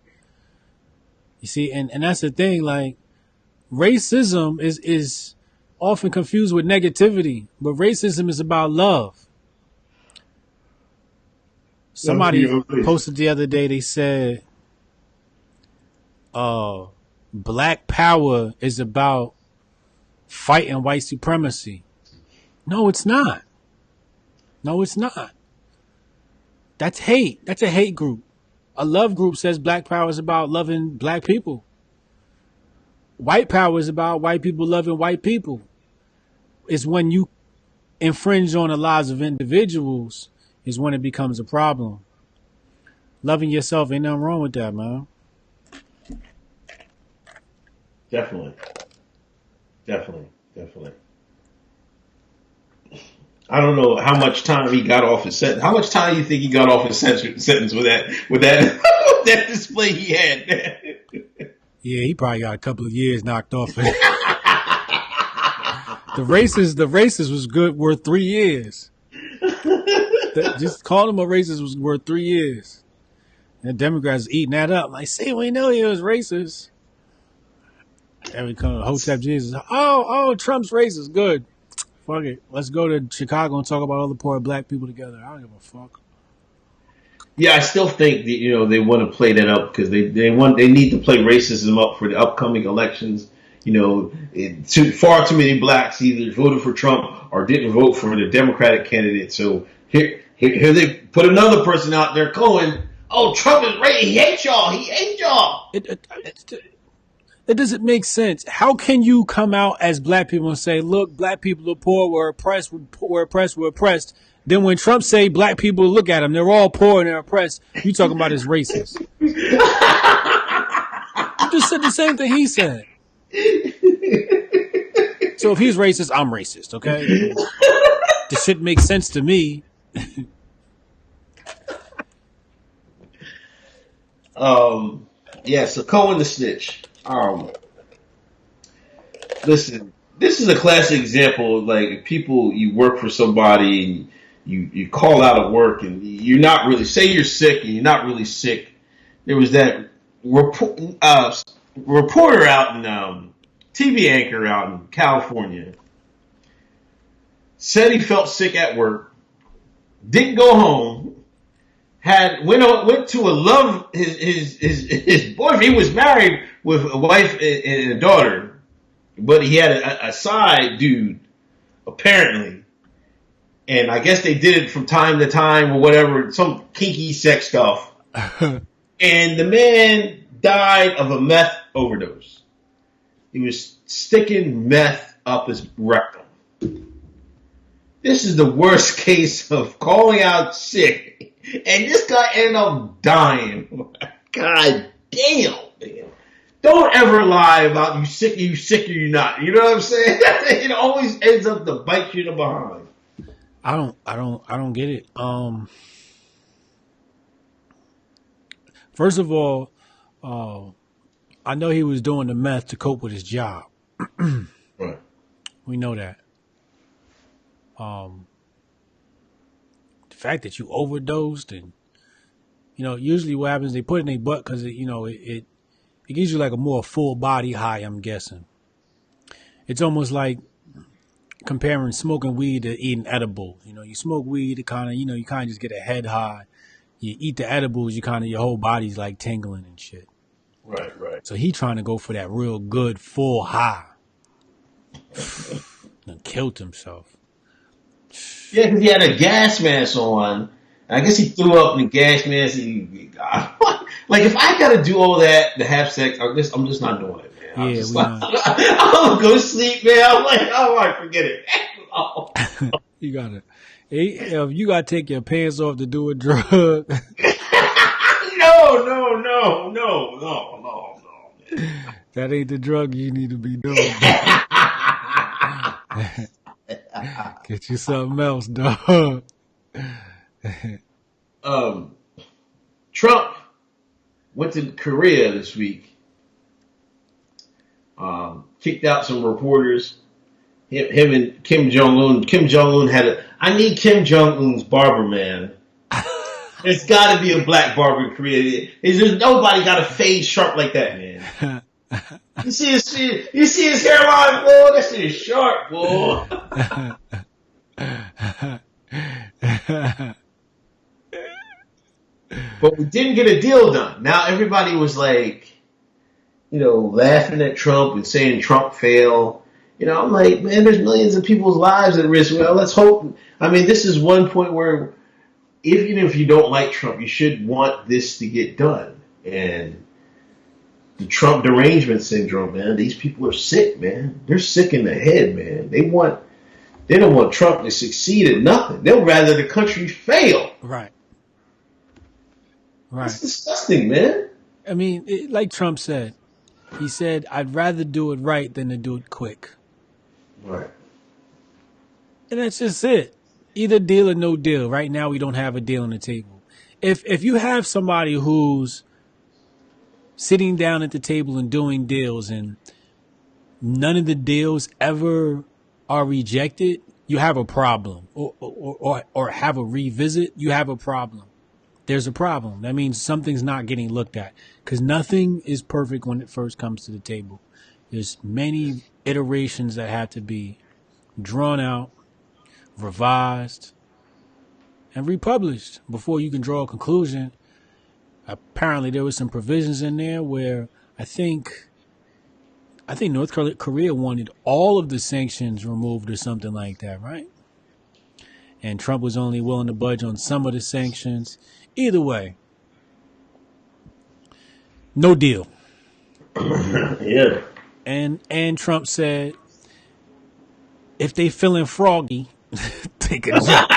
You see, and that's the thing, like racism is often confused with negativity, but racism is about love. Somebody posted the other day, they said black power is about fighting white supremacy. No, it's not. No, it's not. That's hate. That's a hate group. A love group says black power is about loving black people. White power is about white people loving white people. It's when you infringe on the lives of individuals is when it becomes a problem. Loving yourself, ain't nothing wrong with that, man. Definitely. Definitely. I don't know how much time he got off his sentence. How much time do you think he got off his sentence with that that display he had? Yeah, he probably got a couple of years knocked off it. The racist was good worth 3 years. Just calling him a racist was worth 3 years. And Democrats eating that up. Like, see, we knew he was racist. Every come Hoteps Jesus. Oh, Trump's racist. Good. Fuck it. Let's go to Chicago and talk about all the poor black people together. I don't give a fuck. Yeah, I still think that they want to play that up because they need to play racism up for the upcoming elections. Far too many blacks either voted for Trump or didn't vote for the Democratic candidate. So here they put another person out there, Cohen. Oh, Trump is racist. He hates y'all. He hates y'all. It doesn't make sense. How can you come out as black people and say, look, black people are poor, we're oppressed, we're oppressed. Then when Trump say black people, look at them, they're all poor and they're oppressed, you talking about as racist. You just said the same thing he said. So if he's racist, I'm racist, okay? This shit makes sense to me. Yeah, so Cohen the snitch. Listen, this is a classic example of like people, you work for somebody and you call out of work and you're not really, say you're sick and you're not really sick. There was that reporter out in TV anchor out in California said he felt sick at work, didn't go home, went to his boyfriend. He was married with a wife and a daughter, but he had a side dude apparently, and I guess they did it from time to time or whatever, some kinky sex stuff. And the man died of a meth overdose. He was sticking meth up his rectum. This is the worst case of calling out sick. And this guy ended up dying. God damn, man. Don't ever lie about you sick or you not. You know what I'm saying? It always ends up to bite you in the behind. I don't get it. First of all, I know he was doing the meth to cope with his job. Right. We know that. The fact that you overdosed and, usually what happens, they put it in their butt because, it gives you like a more full body high, I'm guessing. It's almost like comparing smoking weed to eating edible. You smoke weed, it kind of, you kind of just get a head high. You eat the edibles, your whole body's like tingling and shit. Right. So he trying to go for that real good full high. And killed himself. Yeah, because he had a gas mask on. I guess he threw up in the gas mask. Like if I gotta do all that to have sex, I'm just not doing it, man. I'm Yeah, just we like not. I'm gonna go sleep, man. I'm like, all right, forget it. Oh. You gotta. If you gotta take your pants off to do a drug, No. that ain't the drug you need to be doing, dog. Get you something else, dog. um, Trump went to Korea this week. Kicked out some reporters. Him and Kim Jong Un. Kim Jong Un had a. I need Kim Jong Un's barber, man. There's got to be a black barber in Korea. There's nobody got a fade sharp like that, man. You see his hairline, boy. That shit is sharp, boy. But we didn't get a deal done. Now everybody was like, laughing at Trump and saying Trump failed. I'm like, man, there's millions of people's lives at risk. Well, let's hope. I mean, this is one point where, even if you don't like Trump, you should want this to get done. And the Trump derangement syndrome, man, these people are sick, man. They're sick in the head, man. They don't want Trump to succeed at nothing. They'll rather the country fail. Right. That's Right. disgusting, man. I mean, like Trump said, he said, "I'd rather do it right than to do it quick." Right. And that's just it. Either deal or no deal. Right now, we don't have a deal on the table. If you have somebody who's sitting down at the table and doing deals, and none of the deals ever are rejected, you have a problem. Or have a revisit, you have a problem. There's a problem. That means something's not getting looked at, because nothing is perfect when it first comes to the table. There's many iterations that have to be drawn out, revised, and republished before you can draw a conclusion. Apparently, there was some provisions in there where I think North Korea wanted all of the sanctions removed or something like that, right? And Trump was only willing to budge on some of the sanctions. Either way, no deal. Yeah. And Trump said, if they feeling froggy, take a jump.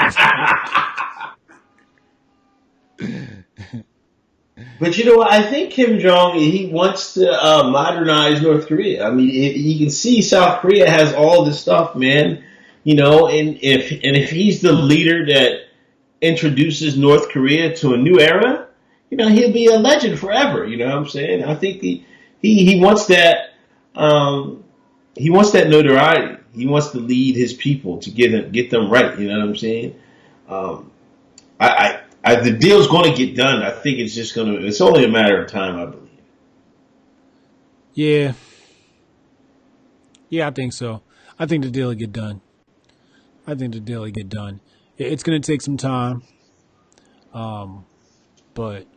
But you know what? I think Kim Jong he wants to modernize North Korea. I mean, you can see South Korea has all this stuff, man. And if he's the leader that introduces North Korea to a new era, he'll be a legend forever. You know what I'm saying? I think he wants that. He wants that notoriety. He wants to lead his people to get them right. You know what I'm saying? Um, the deal's going to get done. I think it's only a matter of time, I believe. Yeah. Yeah, I think so. I think the deal will get done. It's going to take some time. But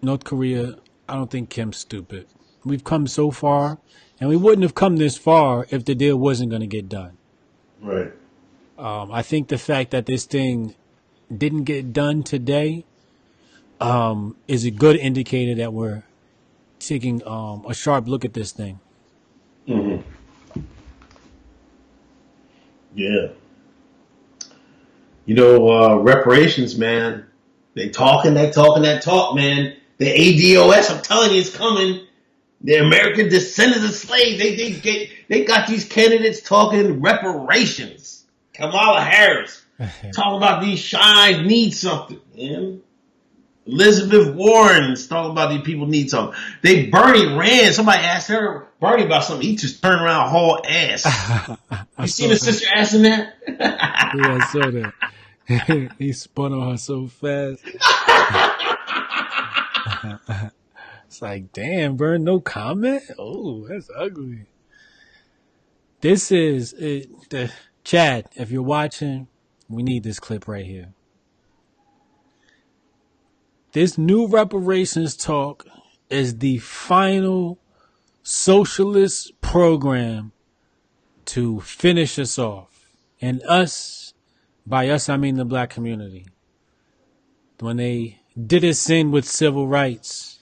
North Korea, I don't think Kim's stupid. We've come so far, and we wouldn't have come this far if the deal wasn't going to get done. Right. I think the fact that this thing didn't get done today is a good indicator that we're taking a sharp look at this thing. Mm-hmm. Yeah. Reparations, man. They talking that talk, man. The ADOS, I'm telling you, it's coming. The American Descendants of Slaves. They got these candidates talking reparations. Kamala Harris talking about these shines need something, man. Elizabeth Warren's talking about these people need something. Bernie ran. Somebody asked her Bernie about something. He just turned around haul ass. You seen the sister asking that? Yeah, I saw that. He spun on her so fast. It's like, damn, Bern, no comment? Oh, that's ugly. This is Chad, if you're watching, we need this clip right here. This new reparations talk is the final socialist program to finish us off. And by us, I mean the black community. When they did us in with civil rights,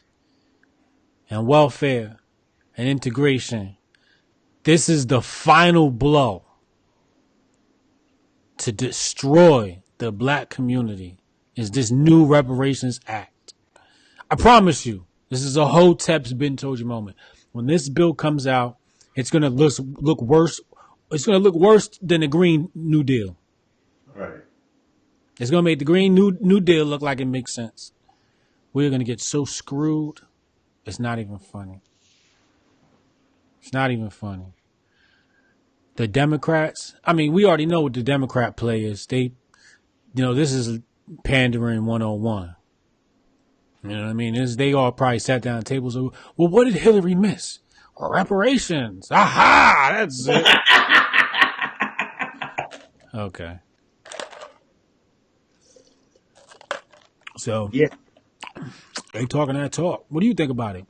and welfare and integration. This is the final blow to destroy the black community, is this new Reparations Act. I promise you, this is a Hoteps been told you moment. When this bill comes out, it's going to look worse. It's going to look worse than the Green New Deal. Right. It's going to make the Green New Deal look like it makes sense. We're going to get so screwed. It's not even funny. It's not even funny. The Democrats, I mean, we already know what the Democrat play is. This is pandering 101. You know what I mean? They all probably sat down at tables. Well, what did Hillary miss? Well, reparations. Aha! That's it. Okay. So, Yeah. they talking that talk. What do you think about it?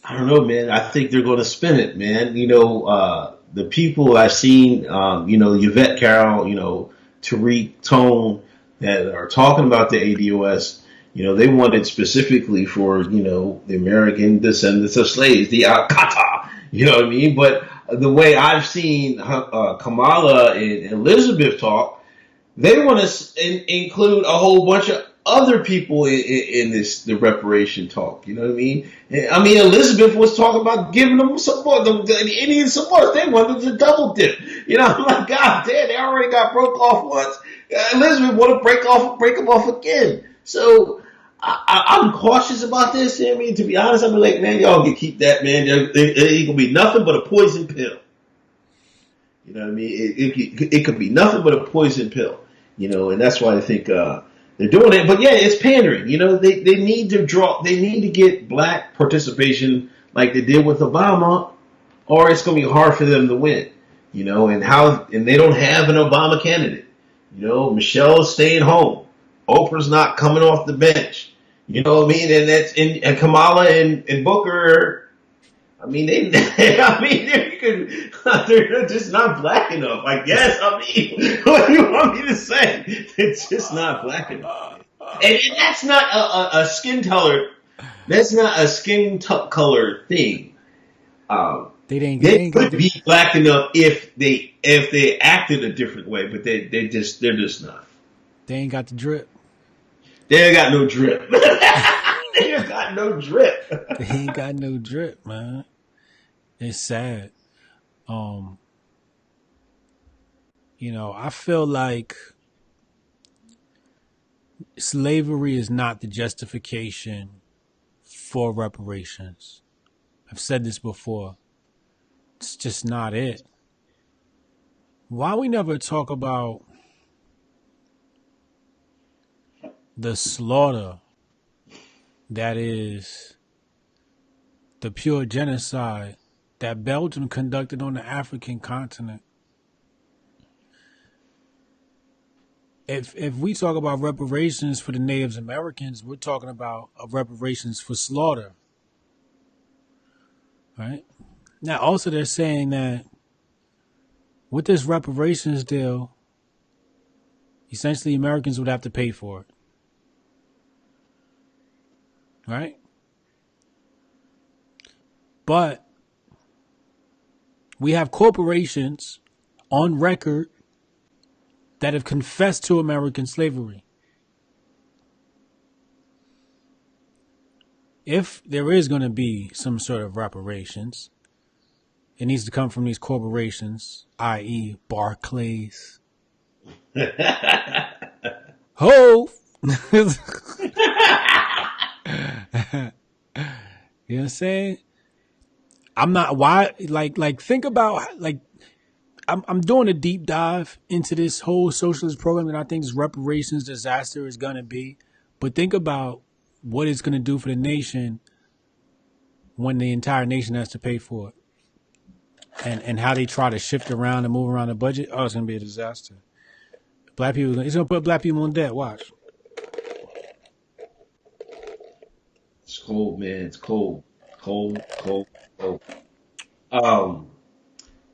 I don't know, man. I think they're going to spin it, man. The people I've seen, Yvette Carroll, Tariq Tone, that are talking about the ADOS, they want it specifically for, the American descendants of slaves, the Al-Qaeda, you know what I mean? But the way I've seen Kamala and Elizabeth talk, they want to include a whole bunch of other people in the reparation talk. You know what I mean? I mean, Elizabeth was talking about giving them some more, the Indians some more. They wanted to double dip. I'm like, God damn, they already got broke off once. Elizabeth want to break them off again. So I'm cautious about this. I mean, to be honest, I'm like, man, y'all can keep that, man. It ain't gonna be nothing but a poison pill. You know what I mean? It could be nothing but a poison pill. And that's why I think they're doing it. But yeah, it's pandering. They need to get black participation like they did with Obama, or it's going to be hard for them to win. And they don't have an Obama candidate. Michelle's staying home. Oprah's not coming off the bench. You know what I mean? And Kamala and Booker. I mean, they're just not black enough. I guess. I mean, what do you want me to say? It's just not black enough. And that's not a skin color. That's not a skin color thing. They could be black enough if they acted a different way, but they're just not. They ain't got the drip. They ain't got no drip. They ain't got no drip. They ain't got no drip, man. It's sad. I feel like slavery is not the justification for reparations. I've said this before. It's just not it. Why we never talk about the slaughter that is the pure genocide that Belgium conducted on the African continent? If we talk about reparations for the Native Americans, we're talking about reparations for slaughter. Right? Now, also they're saying that with this reparations deal, essentially Americans would have to pay for it. Right? But we have corporations on record that have confessed to American slavery. If there is going to be some sort of reparations, it needs to come from these corporations, i.e. Barclays. Ho! You know what I'm saying? I'm not, why, like think about, like, I'm doing a deep dive into this whole socialist program that I think this reparations disaster is going to be. But think about what it's going to do for the nation when the entire nation has to pay for it. And how they try to shift around and move around the budget. Oh, it's going to be a disaster. Black people, it's going to put black people in debt. Watch. It's cold, man. It's cold. Cold.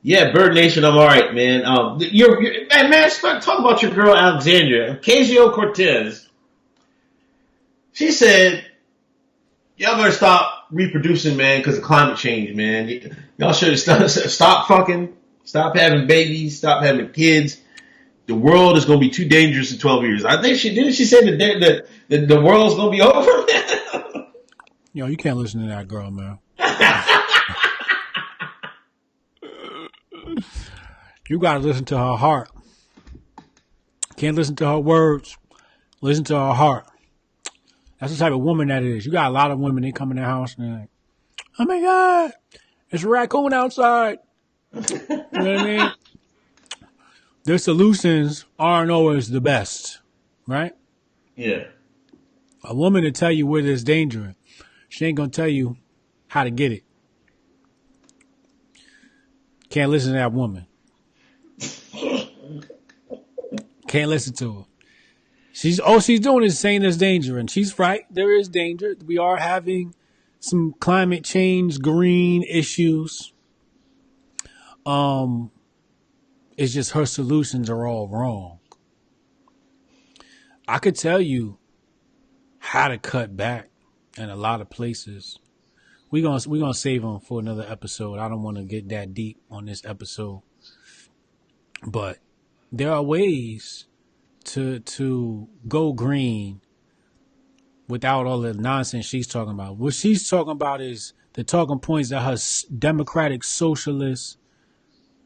Yeah, Bird Nation, I'm all right, man. Man, talk about your girl Alexandria Ocasio-Cortez. She said Y'all better stop reproducing, man, because of climate change, man. Y'all should stop fucking, stop having babies, stop having kids. The world is going to be too dangerous in 12 years. I think didn't she say that the world's going to be over? Yo, you can't listen to that girl, man. You gotta listen to her heart. Can't listen to her words. Listen to her heart. That's the type of woman that is. You got a lot of women, they come in the house and they're like, oh my God, it's a raccoon outside. You know what I mean? Their solutions aren't always the best, right? Yeah. A woman to tell you where there's danger, she ain't gonna tell you how to get it. Can't listen to that woman. Can't listen to her. All she's doing is saying there's danger, and she's right. There is danger. We are having some climate change, green issues. It's just her solutions are all wrong. I could tell you how to cut back in a lot of places. We're gonna save them for another episode. I don't want to get that deep on this episode, but there are ways to go green without all the nonsense she's talking about. What she's talking about is the talking points that her democratic socialist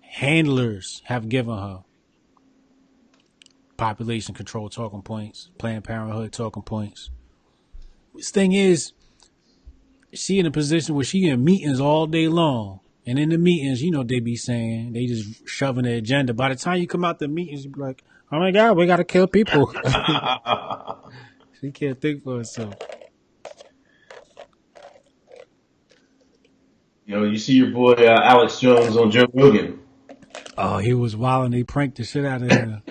handlers have given her. Population control talking points, Planned Parenthood talking points. This thing is, she in a position where she in meetings all day long. And in the meetings, you know, they be saying, they just shoving the agenda. By the time you come out the meetings, you be like, oh my God, we got to kill people. She can't think for herself. Yo, you see your boy Alex Jones on Joe Rogan. Oh, he was wild and they pranked the shit out of him.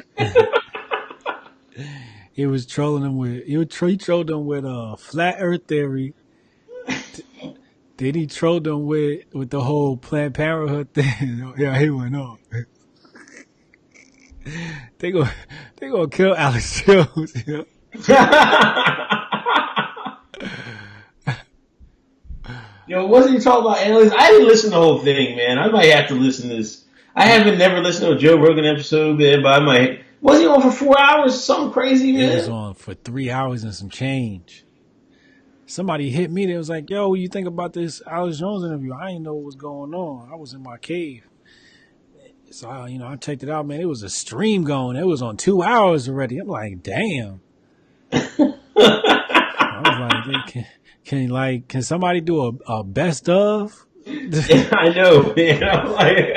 He was trolling him he trolled him with flat earth theory. Then he trolled them with the whole Planned Parenthood thing. Yeah, he went on. They gonna kill Alex Jones. You know? Yo, wasn't he talking about aliens? I didn't listen to the whole thing, man. I might have to listen to this. I haven't never listened to a Joe Rogan episode, man, but I might. Was he on for 4 hours? Something crazy, man. It was on for 3 hours and some change. Somebody hit me. They was like, yo, what you think about this Alex Jones interview? I didn't know what was going on. I was in my cave. So, I checked it out, man. It was a stream going. It was on 2 hours already. I'm like, damn. I was like, can somebody do a best of? I know, man. I'm like,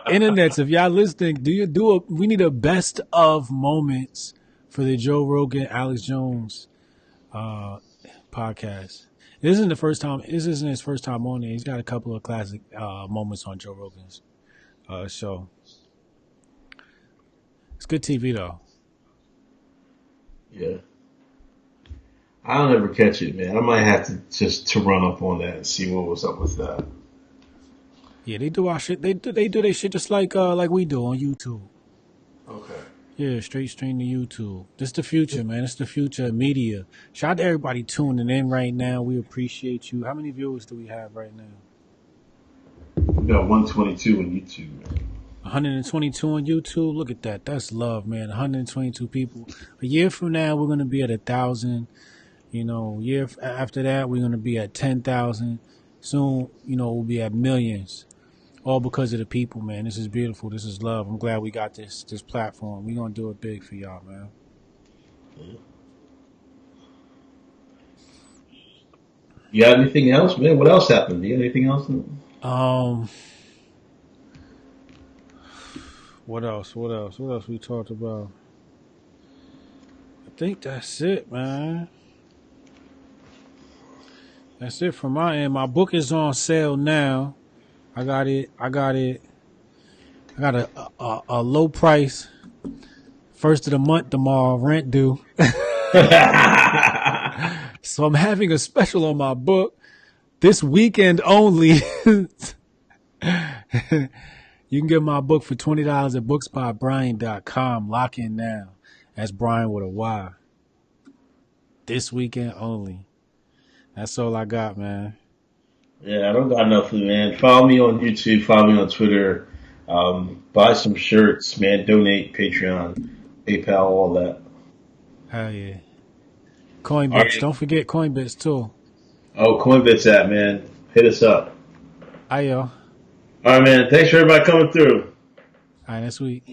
Internets, if y'all listening, we need a best of moments for the Joe Rogan, Alex Jones podcast. This isn't his first time on there. He's got a couple of classic moments on Joe Rogan's show. It's good TV though. Yeah. I'll never catch it, man. I might have to run up on that and see what was up with that. Yeah, they do our shit. They do their shit just like we do on YouTube. Okay. Yeah, straight stream to YouTube. This the future, man. It's the future of media. Shout out to everybody tuning in right now. We appreciate you. How many viewers do we have right now? We got 122 on YouTube, man. 122 on YouTube. Look at that. That's love, man. 122 people. A year from now, we're going to be at 1,000. Year after that, we're going to be at 10,000. Soon, we'll be at millions. All because of the people, man. This is beautiful. This is love. I'm glad we got this platform. We're going to do it big for y'all, man. You got anything else, man? What else happened? You got anything else? What else? What else we talked about? I think that's it, man. That's it from my end. My book is on sale now. I got a low price. First of the month tomorrow, rent due. So I'm having a special on my book this weekend only. You can get my book for $20 at booksbybrian.com. Lock in now. That's Brian with a Y. This weekend only. That's all I got, man. Yeah, I don't got nothing, man. Follow me on YouTube. Follow me on Twitter. Buy some shirts, man. Donate, Patreon, PayPal, all that. Hell yeah. All Coinbits. right. Don't forget Coinbits too. Oh, Coinbit's at, man. Hit us up. Ayo. All right, man. Thanks for everybody coming through. All right, next week.